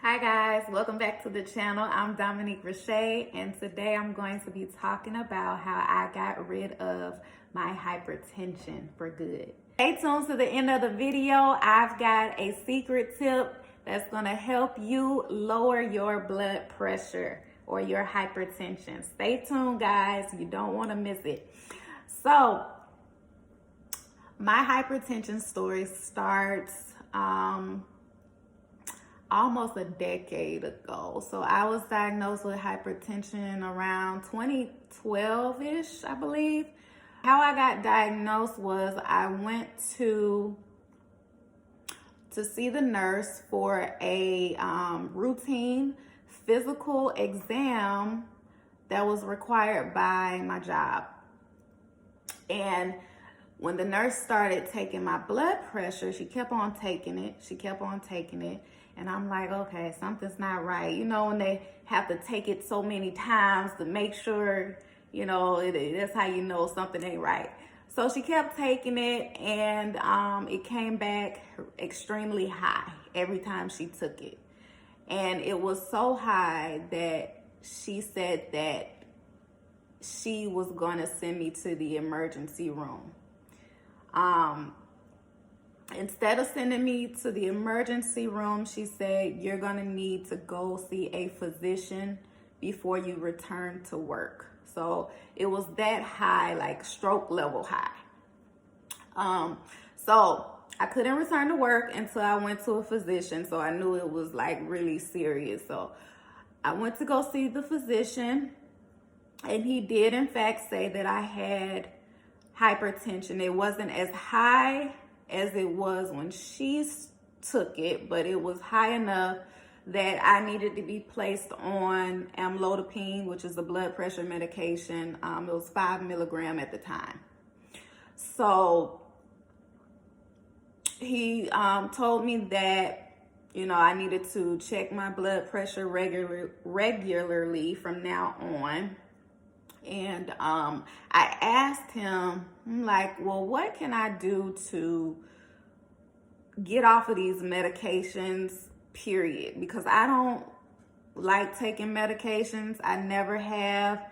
Hi guys, welcome back to the channel. I'm Dominique Richey, and today I'm going to be talking about how I got rid of my hypertension for good. Stay tuned to the end of the video. I've got a secret tip that's going to help you lower your blood pressure or your hypertension. Stay tuned guys, you don't want to miss it. So my hypertension story starts almost a decade ago. So I was diagnosed with hypertension around 2012-ish, I believe. How I got diagnosed was I went to see the nurse for a routine physical exam that was required by my job. And when the nurse started taking my blood pressure, she kept on taking it. And I'm like, okay, something's not right. You know, when they have to take it so many times to make sure, you know, that's how you know something ain't right. So she kept taking it, and it came back extremely high every time she took it. And it was so high that she said that she was going to send me to the emergency room. Instead of sending me to the emergency room, she said, you're going to need to go see a physician before you return to work. So it was that high, like stroke level high. So I couldn't return to work until I went to a physician. So I knew it was like really serious. So I went to go see the physician, and he did in fact say that I had hypertension. It wasn't as high as it was when she took it, but it was high enough that I needed to be placed on amlodipine, which is a blood pressure medication. It was 5 milligrams at the time. So he told me that, you know, I needed to check my blood pressure regularly from now on. And I asked him, I'm like, well, what can I do to get off of these medications, period? Because I don't like taking medications. I never have.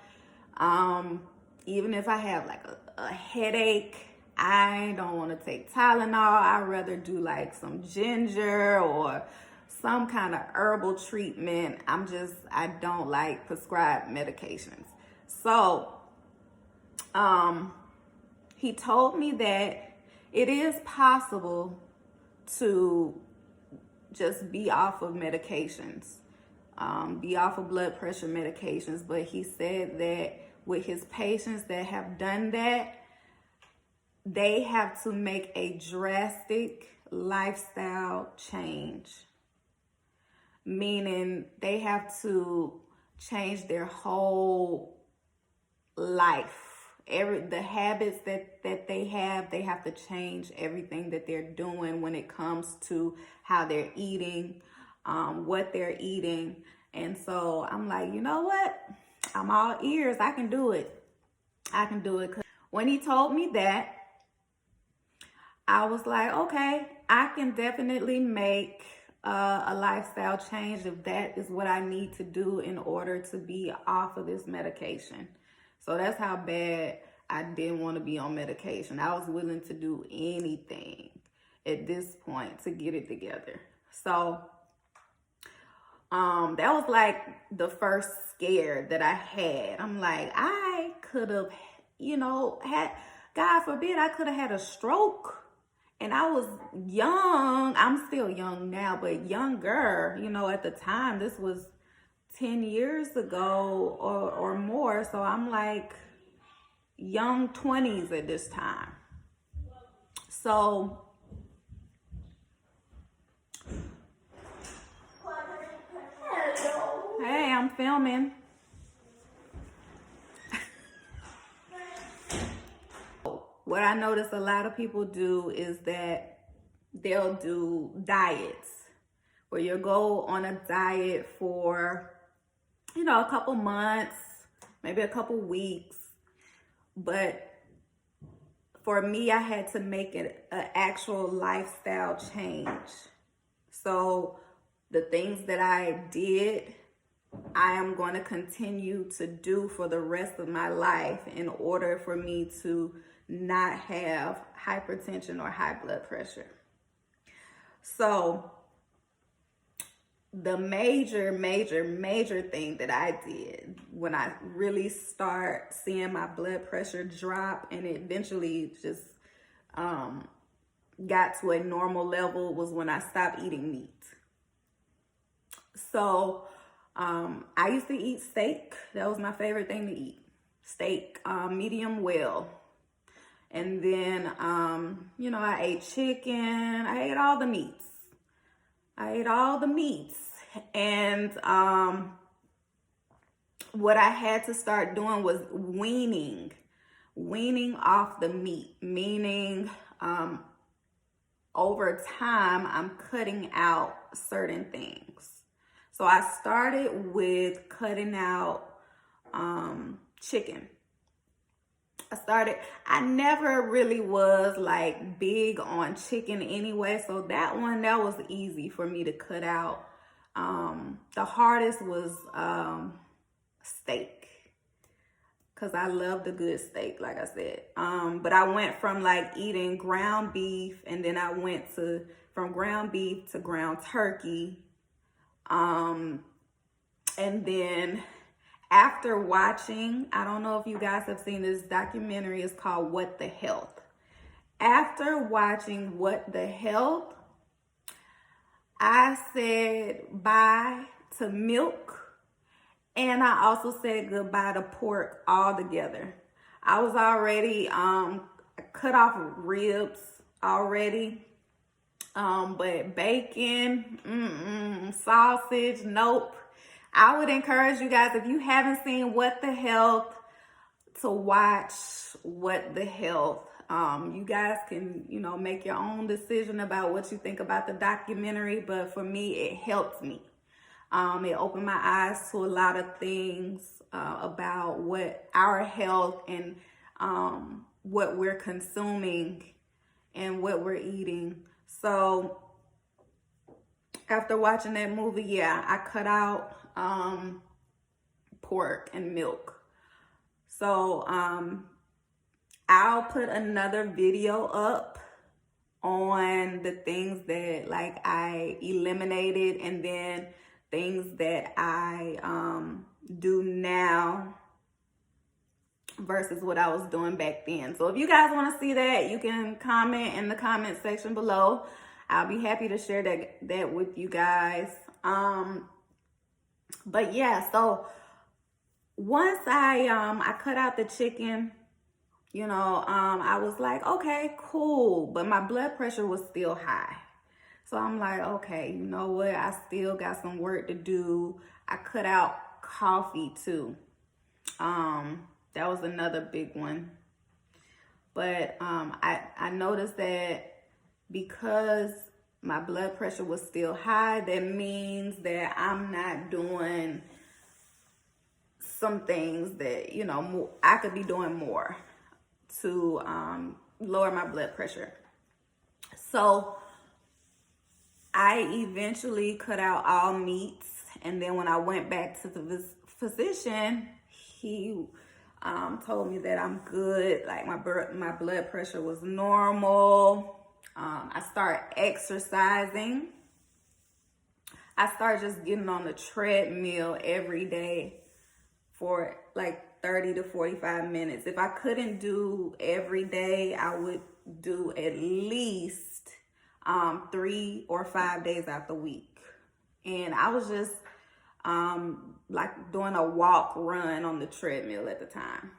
Even if I have like a headache, I don't want to take Tylenol. I'd rather do like some ginger or some kind of herbal treatment. I don't like prescribed medications. So, he told me that it is possible to just be off of medications, be off of blood pressure medications. But he said that with his patients that have done that, they have to make a drastic lifestyle change, meaning they have to change their whole life. The habits that they have to change everything that they're doing when it comes to how they're eating, what they're eating. And so I'm like, you know what? I'm all ears. I can do it. When he told me that, I was like, okay, I can definitely make a lifestyle change if that is what I need to do in order to be off of this medication. So that's how bad I didn't want to be on medication. I was willing to do anything at this point to get it together. So that was like the first scare that I had. I'm like, I could have, you know, God forbid, I could have had a stroke. And I was young. I'm still young now, but younger, you know, at the time. This was 10 years ago or more. So I'm like young 20s at this time. So hey, I'm filming. What I notice a lot of people do is that they'll do diets where you'll go on a diet for, you know, a couple months, maybe a couple weeks. But for me, I had to make it an actual lifestyle change. So the things that I did, I am going to continue to do for the rest of my life in order for me to not have hypertension or high blood pressure. So the major thing that I did when I really start seeing my blood pressure drop and it eventually just got to a normal level was when I stopped eating meat. So I used to eat steak. That was my favorite thing to eat. Steak, medium well. And then, I ate chicken. I ate all the meats. And what I had to start doing was weaning off the meat, meaning over time, I'm cutting out certain things. So I started with cutting out chicken. I never really was like big on chicken anyway. So that was easy for me to cut out. The hardest was steak, because I love the good steak, like I said. But I went from like eating ground beef, and then I went from ground beef to ground turkey. And then after watching, I don't know if you guys have seen this documentary, it's called What the Health. After watching What the Health, I said bye to milk, and I also said goodbye to pork altogether. I was already cut off ribs already, but bacon, sausage, nope. I would encourage you guys, if you haven't seen What the Health, to watch What the Health. You guys can, make your own decision about what you think about the documentary, but for me, it helped me. It opened my eyes to a lot of things about what our health and what we're consuming and what we're eating. So after watching that movie, I cut out pork and milk. So I'll put another video up on the things that like I eliminated, and then things that I do now versus what I was doing back then. So if you guys want to see that, you can comment in the comment section below. I'll be happy to share that with you guys. But yeah, so once I cut out the chicken, I was like, okay, cool. But my blood pressure was still high. So I'm like, okay, you know what? I still got some work to do. I cut out coffee too. That was another big one. But I noticed that because my blood pressure was still high, that means that I'm not doing some things that, I could be doing more to lower my blood pressure. So I eventually cut out all meats. And then when I went back to the physician, he told me that I'm good. Like my blood pressure was normal. I started exercising. I started just getting on the treadmill every day for like 30 to 45 minutes. If I couldn't do every day, I would do at least 3 or 5 days out the week. And I was just like doing a walk run on the treadmill at the time,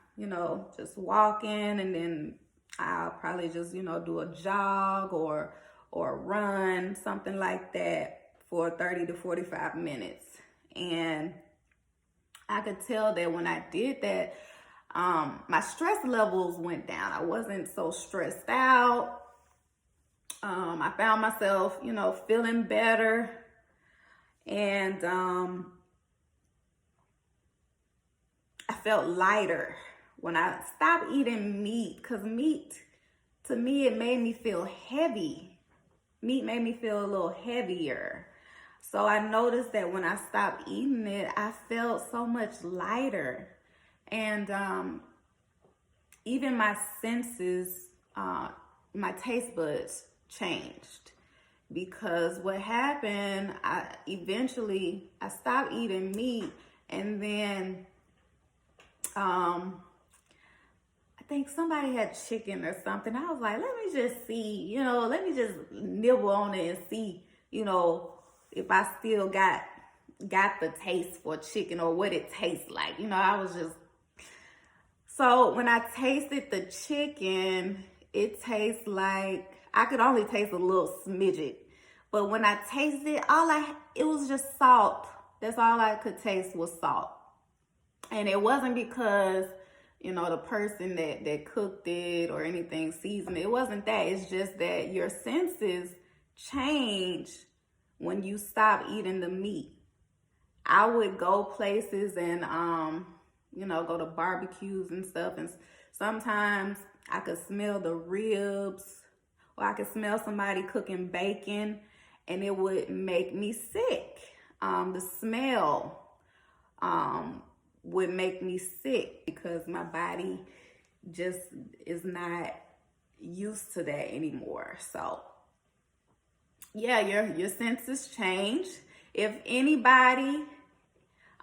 just walking, and then I'll probably just, do a jog or run, something like that for 30 to 45 minutes. And I could tell that when I did that, my stress levels went down. I wasn't so stressed out. I found myself, feeling better. And I felt lighter when I stopped eating meat, because meat, to me, it made me feel heavy. Meat made me feel a little heavier. So I noticed that when I stopped eating it, I felt so much lighter. And even my senses, my taste buds changed. Because what happened, eventually I stopped eating meat, and then I think somebody had chicken or something. I was like, let me just see, let me just nibble on it and see, if I still got the taste for chicken or what it tastes like. I was just, so when I tasted the chicken, it tastes like, I could only taste a little smidget. But when I tasted it, it was just salt. That's all I could taste was salt. And it wasn't because, the person that cooked it or anything seasoned it. It wasn't that. It's just that your senses change when you stop eating the meat. I would go places and, go to barbecues and stuff. And sometimes I could smell the ribs, or I could smell somebody cooking bacon, and it would make me sick. The smell would make me sick because my body just is not used to that anymore. So yeah, your senses change. If anybody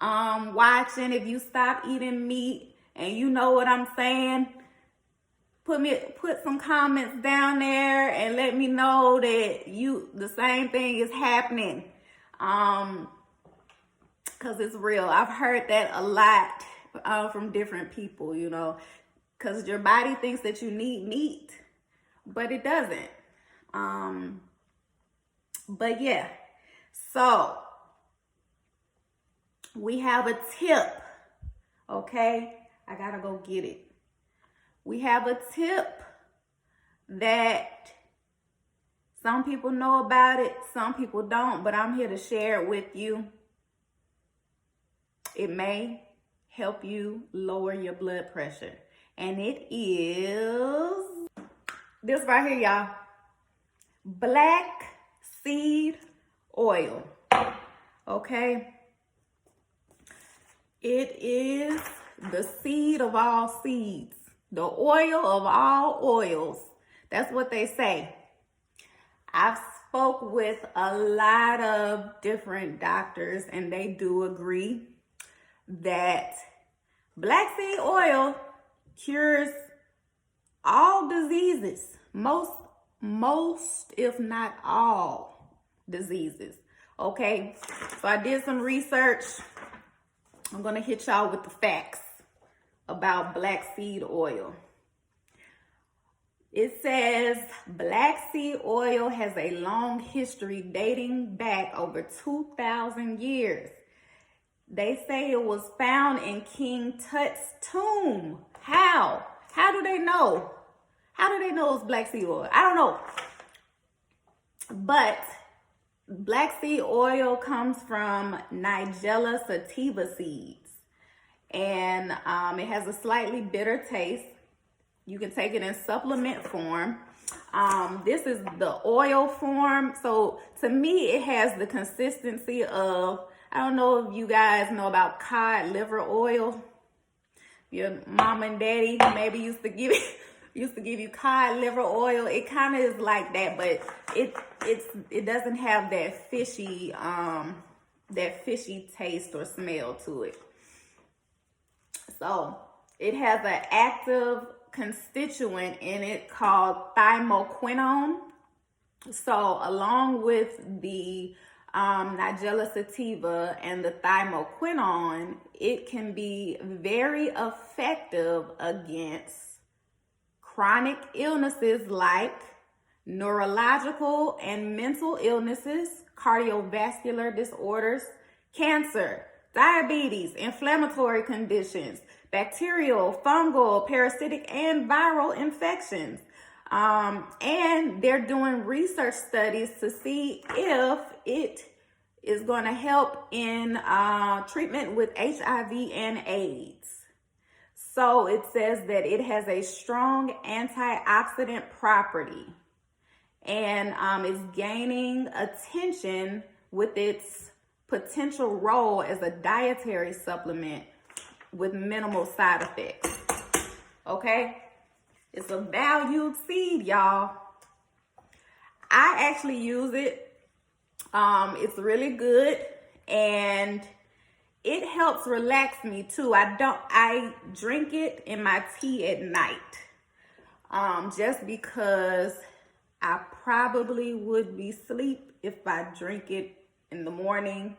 watching, if you stop eating meat and you know what I'm saying, put some comments down there and let me know that the same thing is happening. Cause it's real. I've heard that a lot from different people, cause your body thinks that you need meat, but it doesn't. But yeah, so we have a tip, okay? I gotta go get it. We have a tip that some people know about it, some people don't, but I'm here to share it with you. It may help you lower your blood pressure. And it is this right here, y'all. Black seed oil. Okay? It is the seed of all seeds. The oil of all oils. That's what they say. I've spoke with a lot of different doctors, and they do agree that black seed oil cures all diseases. Most, if not all diseases. Okay, so I did some research. I'm gonna hit y'all with the facts about black seed oil. It says black seed oil has a long history dating back over 2,000 years. They say it was found in King Tut's tomb. How? How do they know? How do they know it was black seed oil? I don't know. But black seed oil comes from Nigella sativa seeds. And it has a slightly bitter taste. You can take it in supplement form. This is the oil form. So to me, it has the consistency of, I don't know if you guys know about cod liver oil. Your mom and daddy maybe used to give you cod liver oil. It kind of is like that, but it doesn't have that fishy taste or smell to it. So it has an active constituent in it called thymoquinone. So along with the Nigella sativa and the thymoquinone, it can be very effective against chronic illnesses like neurological and mental illnesses, cardiovascular disorders, cancer, diabetes, inflammatory conditions, bacterial, fungal, parasitic, and viral infections. And they're doing research studies to see if it is going to help in treatment with HIV and AIDS. So it says that it has a strong antioxidant property and is gaining attention with its potential role as a dietary supplement with minimal side effects. Okay? It's a valued seed, y'all. I actually use it. It's really good, and it helps relax me too. I drink it in my tea at night. Just because I probably would be asleep if I drink it in the morning.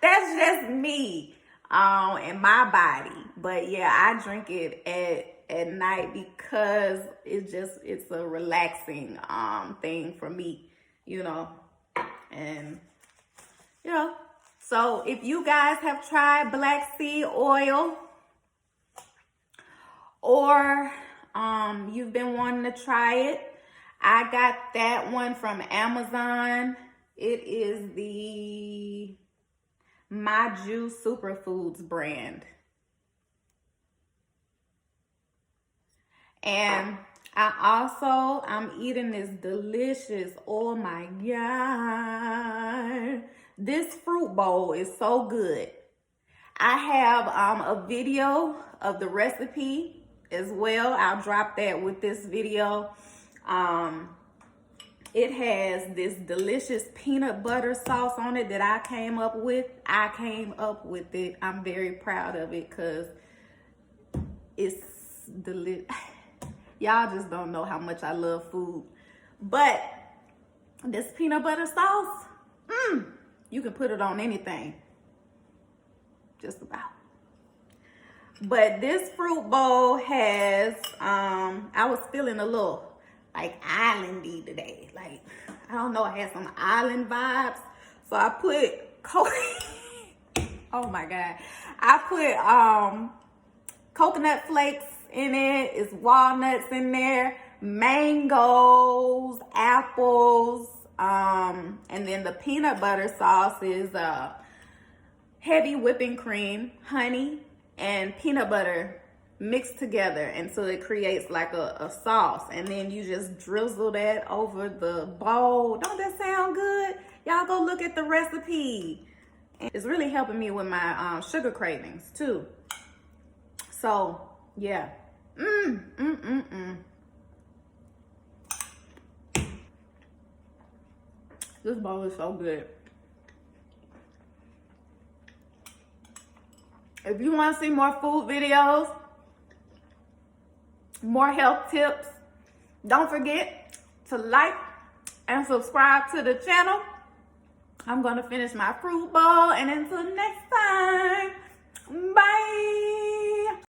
That's just me, and my body. But yeah, I drink it at night because it's a relaxing thing for me, you know. And you know, so if you guys have tried black seed oil, or you've been wanting to try it, I got that one from Amazon. It is the My Juice Superfoods brand. And I'm eating this delicious, oh my God, this fruit bowl is so good. I have a video of the recipe as well. I'll drop that with this video. It has this delicious peanut butter sauce on it that I came up with. I came up with it. I'm very proud of it because it's delicious. Y'all just don't know how much I love food. But this peanut butter sauce, you can put it on anything. Just about. But this fruit bowl has, I was feeling a little like islandy today. Like, I don't know, I had some island vibes. So I put, oh my God. I put coconut flakes in it. It's walnuts in there, mangoes, apples, and then the peanut butter sauce is heavy whipping cream, honey, and peanut butter mixed together, and so it creates like a sauce, and then you just drizzle that over the bowl. Don't that sound good? Y'all go look at the recipe. It's really helping me with my sugar cravings too. So yeah. This bowl is so good. If you want to see more food videos, more health tips, don't forget to like and subscribe to the channel. I'm going to finish my fruit bowl, and until next time.